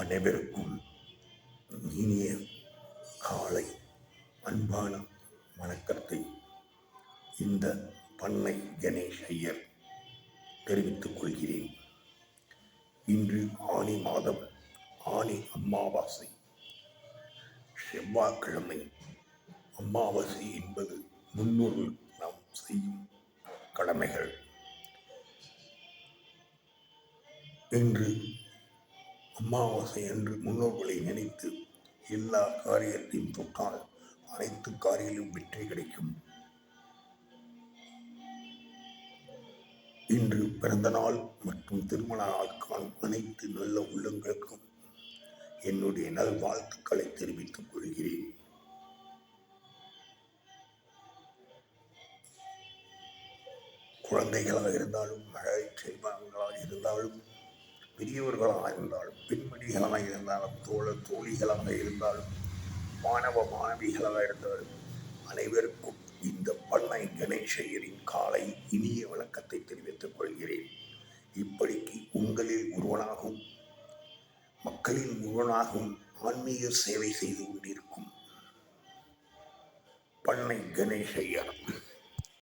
அனைவருக்கும் இனிய காலை அன்பான வணக்கத்தை இந்த பண்ணை கணேஷ் ஐயர் தெரிவித்துக் கொள்கிறேன். இன்று ஆனி மாதம் ஆனி அமாவாசை, செவ்வாய்க்கிழமை. அமாவாசை என்பது முன்னோர்கள் நாம் செய்யும் கடமைகள். இன்று அமாவாசை அன்று முன்னோர்களை நினைத்து எல்லா காரியத்தையும் தொட்டால் அனைத்து காரியங்களும் வெற்றி கிடைக்கும். இன்று பிறந்த நாள் மற்றும் திருமண நாள் காணும் அனைத்து நல்ல உள்ளங்களுக்கும் என்னுடைய நல்வாழ்த்துக்களை தெரிவித்துக் கொள்கிறேன். குழந்தைகளாக இருந்தாலும், மகளிர் செல்வங்களாக இருந்தாலும், பெரியவர்களாக இருந்தாலும், பெண்மணிகளாக இருந்தாலும், தோழிகளாக இருந்தாலும், மாணவ மாணவிகளாக இருந்தாலும் அனைவருக்கும் இந்த பண்ணை கணேஷ் ஐயரின் காலை இனிய வணக்கத்தை தெரிவித்துக் கொள்கிறேன். இப்படிக்கு உங்களில் ஒருவனாகவும் மக்களின் ஒருவனாகவும் ஆன்மீக சேவை செய்து கொண்டிருக்கும் பண்ணை கணேஷ் ஐயர்.